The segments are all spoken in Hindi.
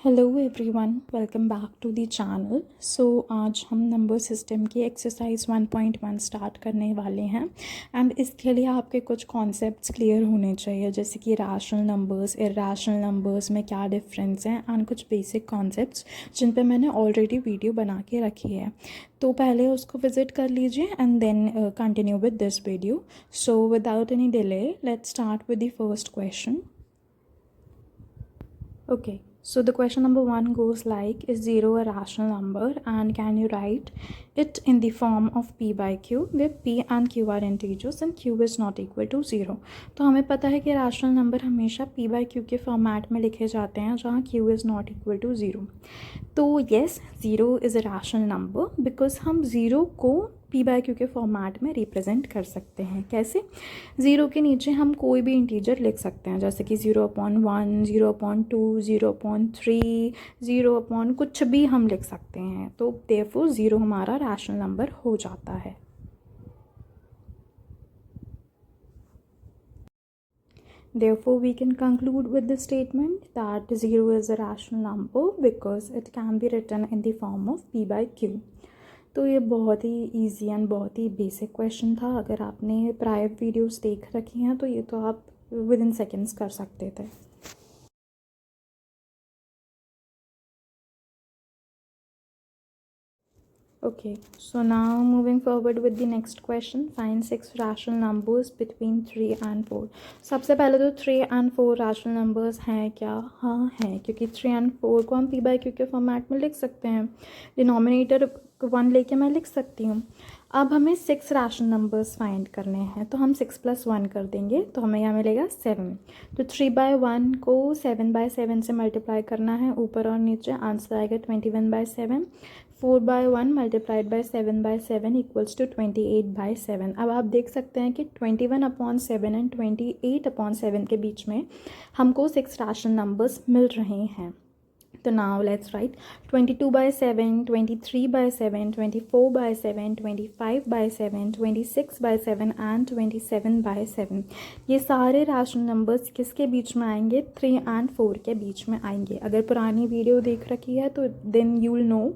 Hello everyone, welcome back to the channel. आज हम नंबर सिस्टम की एक्सरसाइज 1.1 स्टार्ट करने वाले हैं एंड इसके लिए आपके कुछ कॉन्सेप्ट्स क्लियर होने चाहिए, जैसे कि रैशनल नंबर्स, इरैशनल नंबर्स में क्या डिफरेंस है एंड कुछ बेसिक कॉन्सेप्ट्स जिन पे मैंने ऑलरेडी वीडियो बना के रखी है। तो पहले उसको विजिट कर लीजिए and then continue with this video. So without any delay let's start with the first question. Okay, so the question number 1 goes like, is 0 a rational number and can you write it in the form of p by q where p and q are integers and q is not equal to 0। तो हमें पता है कि रैशनल नंबर हमेशा p by q के फॉर्मेट में लिखे जाते हैं जहाँ q is not equal to 0। तो yes, 0 is a rational number because हम 0 को p बाय q के फॉर्मेट में रिप्रेजेंट कर सकते हैं। कैसे? 0 के नीचे हम कोई भी इंटीजर लिख सकते हैं, जैसे कि 0/1, 0/2, 0/3, 0 कुछ भी हम लिख सकते हैं। तो देयरफॉर 0 हमारा रैशनल नंबर हो जाता है। Therefore, we can conclude with the statement that 0 is a rational number because it can be written in the form of p by q। तो ये बहुत ही ईजी एंड बहुत ही बेसिक क्वेश्चन था। अगर आपने प्रायर वीडियोस देख रखी हैं तो ये तो आप विद इन सेकेंड्स कर सकते थे। Okay, so now moving forward with the next question, find 6 rational numbers between 3 and 4। सबसे पहले तो 3 and 4 rational numbers हैं क्या? हाँ हैं, क्योंकि 3 and 4 को हम p by q के फॉर्मेट में लिख सकते हैं। डिनोमिनेटर 1 लेके मैं लिख सकती हूँ। अब हमें 6 रैशनल नंबर्स फाइंड करने हैं, तो हम 6 + 1 कर देंगे तो हमें यहाँ मिलेगा 7। तो 3/1 को 7/7 से मल्टीप्लाई करना है, ऊपर और नीचे आंसर आएगा 21/7। 4/1 मल्टीप्लाइड बाई 7/7 इक्वल्स टू 28/7। अब आप देख सकते हैं कि 21/7 एंड 28/7 के बीच में हमको 6 रैशनल नंबर्स मिल रहे हैं। तो नाउ लेट्स राइट 22/7, 23/7, 24/7, 25/7, 26/7 एंड 27/7। ये सारे रैशनल नंबर्स किसके बीच में आएंगे? 3 and 4 के बीच में आएंगे। अगर पुरानी वीडियो देख रखी है तो देन यू विल नो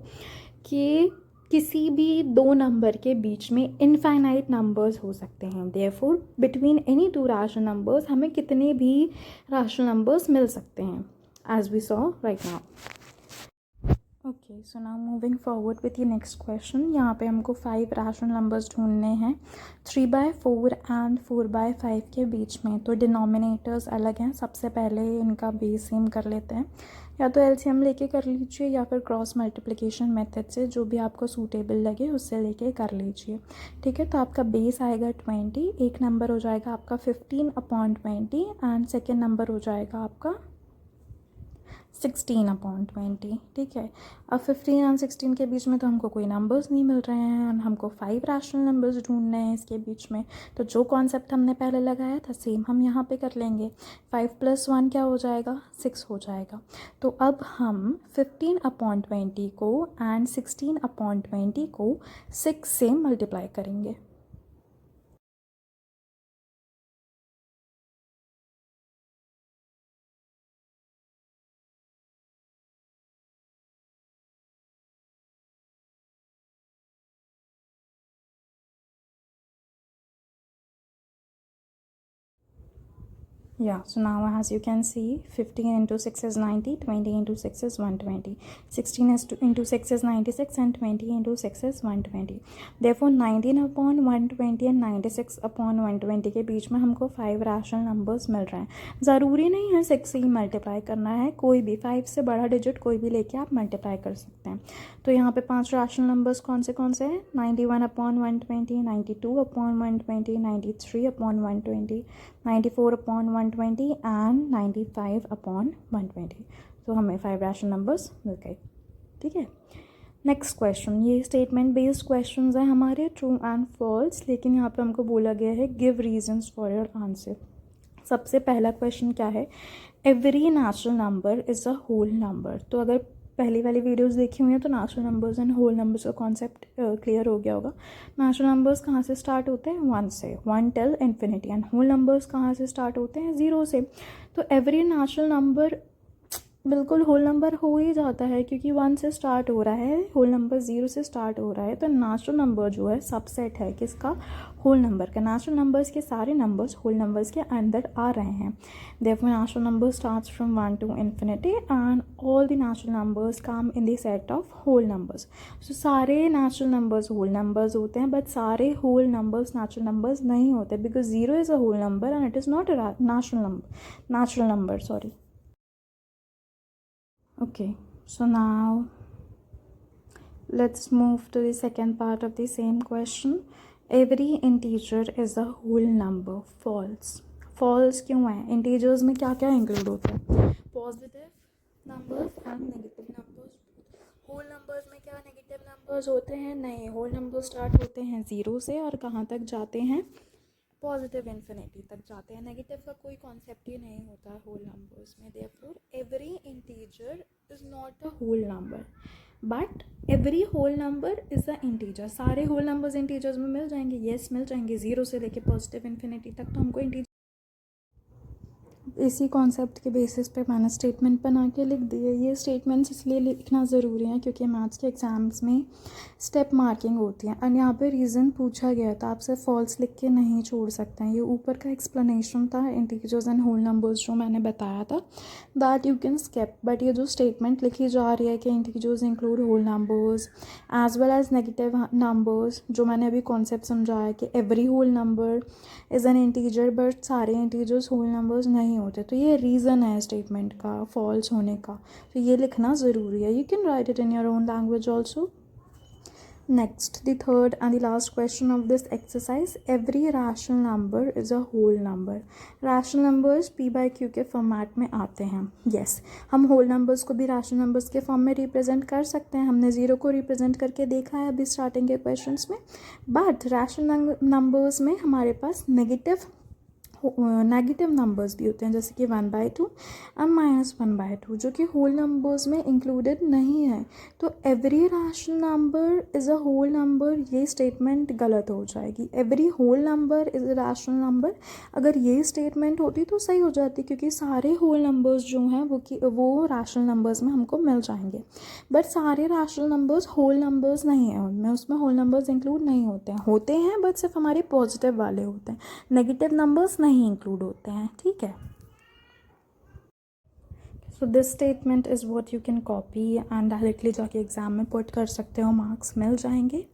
कि किसी भी दो नंबर के बीच में इनफाइनाइट नंबर्स हो सकते हैं। Therefore between any two rational numbers हमें कितने भी रैशनल नंबर्स मिल सकते हैं, as we saw right now। Okay, so now moving forward with the next question। यहाँ पे हमको 5 रैशनल नंबर्स ढूंढने हैं 3/4 and 4/5 के बीच में। तो डिनोमिनेटर्स अलग हैं, सबसे पहले इनका बेस सेम कर लेते हैं। या तो एलसीएम लेके कर लीजिए या फिर क्रॉस मल्टीप्लिकेशन मेथड से, जो भी आपको सूटेबल लगे उससे लेके कर लीजिए। ठीक है, तो आपका बेस आएगा 20, एक नंबर हो जाएगा आपका 15/20 एंड सेकेंड नंबर हो जाएगा आपका 16/20। ठीक है, अब 15 और 16 के बीच में तो हमको कोई नंबर्स नहीं मिल रहे हैं एंड हमको 5 रैशनल नंबर्स ढूंढने हैं इसके बीच में। तो जो कॉन्सेप्ट हमने पहले लगाया था सेम हम यहाँ पे कर लेंगे। 5 + 1 क्या हो जाएगा? 6 हो जाएगा। तो अब हम 15/20 को एंड 16/20 को 6 से मल्टीप्लाई करेंगे। Yeah, so now as you can see, 15 into 6 is 90, 20 into 6 is 120, 16 into 6 is 96 and 20 into 6 is 120। Therefore 19/120 and 96/120 के बीच में हमको 5 रैशनल नंबर्स मिल रहे हैं। ज़रूरी नहीं है 6 से ही मल्टीप्लाई करना है, कोई भी 5 से बड़ा डिजिट कोई भी लेके आप मल्टीप्लाई कर सकते हैं। तो यहाँ पे 5 रैशनल नंबर्स कौन से हैं? 91/120, 92/120, 93/120, 94/120 एंड 95/120। तो हमें 5 रैशनल नंबर्स मिल गए। ठीक है, नेक्स्ट क्वेश्चन। ये स्टेटमेंट बेस्ड क्वेश्चंस हैं हमारे, ट्रू एंड फॉल्स, लेकिन यहाँ पे हमको बोला गया है give reasons for your answer. सबसे पहला क्वेश्चन क्या है? Every natural number is a whole number. तो अगर पहली वाली वीडियोस देखी हुई हैं तो natural numbers and whole numbers का कॉन्सेप्ट क्लियर हो गया होगा। नेचुरल नंबर्स कहाँ से स्टार्ट होते हैं? 1 से, 1 till infinity. And whole numbers कहाँ से स्टार्ट होते हैं? 0 से। तो एवरी नेचुरल नंबर बिल्कुल होल नंबर हो ही जाता है, क्योंकि 1 से स्टार्ट हो रहा है, होल नंबर 0 से स्टार्ट हो रहा है, तो नेचुरल नंबर जो है सबसेट है किसका, होल नंबर का। नेचुरल नंबर्स के सारे नंबर्स होल नंबर्स के अंदर आ रहे हैं। Therefore natural number starts from 1 to infinity and all the natural numbers come in the set of whole numbers. So सारे नेचुरल नंबर्स होल नंबर्स होते हैं, बट सारे होल नंबर्स नेचुरल नंबर्स नहीं होते, because 0 is a whole number and it is not a natural number, sorry. Okay, so now let's move to the second part of the same question. Every integer is a whole number. False. False क्यों है? इंटीजर्स में क्या क्या इंक्लूड होता है? Positive numbers and negative numbers. Whole numbers में क्या नेगेटिव नंबर्स होते हैं? नहीं, होल नंबर स्टार्ट होते हैं 0 से और कहाँ तक जाते हैं? पॉजिटिव इन्फिनिटी तक जाते हैं। नेगेटिव का कोई कॉन्सेप्ट ही नहीं होता होल नंबर्स में। Therefore every integer is not a whole number, but every whole number is a integer. सारे होल नंबर्स इंटीजर्स में मिल जाएंगे? येस, मिल जाएंगे। 0 से लेके पॉजिटिव इन्फिनिटी तक तो हमको इंटीजर। इसी कॉन्सेप्ट के बेसिस पे मैंने स्टेटमेंट बना के लिख दी है। ये स्टेटमेंट्स इसलिए लिखना ज़रूरी है क्योंकि मैथ्स के एग्ज़ाम्स में स्टेप मार्किंग होती है, और यहाँ पे रीज़न पूछा गया था, आपसे फॉल्स लिख के नहीं छोड़ सकते हैं। ये ऊपर का एक्सप्लेनेशन था इंटीजर्स एंड होल नंबर्स जो मैंने बताया था, that you can skip. But ये जो स्टेटमेंट लिखी जा रही है कि integers include whole numbers as well as negative numbers, जो मैंने अभी कॉन्सेप्ट समझाया कि every whole number is an integer, but सारे इंटीजर्स होल नंबर्स नहीं होते, तो ये रीज़न है स्टेटमेंट का फॉल्स होने का, तो ये लिखना ज़रूरी है। You can write it in your own language also. Next, the third and the last question of this exercise. Every rational number is a whole number. Rational numbers P by Q के फॉर्मेट में आते हैं। Yes, हम whole numbers को भी rational numbers के फॉर्म में रिप्रेजेंट कर सकते हैं। हमने 0 को रिप्रेजेंट करके देखा है अभी स्टार्टिंग के क्वेश्चंस में। बट rational numbers में हमारे पास नेगेटिव नंबर्स भी होते हैं, जैसे कि 1/2 एंड -1/2, जो कि होल नंबर्स में इंक्लूडेड नहीं है। तो every rational number is a whole number, ये स्टेटमेंट गलत हो जाएगी। Every whole number is a rational number, अगर ये स्टेटमेंट होती तो सही हो जाती, क्योंकि सारे होल नंबर्स जो हैं वो रैशनल नंबर्स में हमको मिल जाएंगे। बट सारे रैशनल नंबर्स होल नंबर्स नहीं हैं, उनमें उसमें होल नंबर्स इंक्लूड नहीं होते हैं बट सिर्फ हमारे पॉजिटिव वाले होते हैं, नेगेटिव नंबर्स नहीं इंक्लूड होते हैं। ठीक है, so this statement is what you can copy and directly जाके एग्ज़ाम में पुट कर सकते हो, मार्क्स मिल जाएंगे।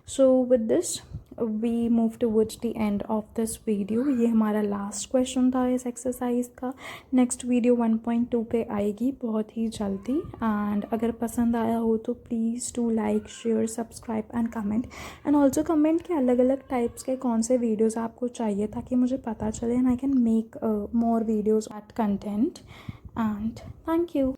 So with this we move towards the end of this video. ये हमारा लास्ट क्वेश्चन था इस एक्सरसाइज का। नेक्स्ट वीडियो 1.2 पे आएगी बहुत ही जल्दी, एंड अगर पसंद आया हो तो please do like, share, subscribe and comment, and also comment के अलग अलग टाइप्स के कौन से वीडियोज़ आपको चाहिए, ताकि मुझे पता चले and I can make more videos at content. And thank you.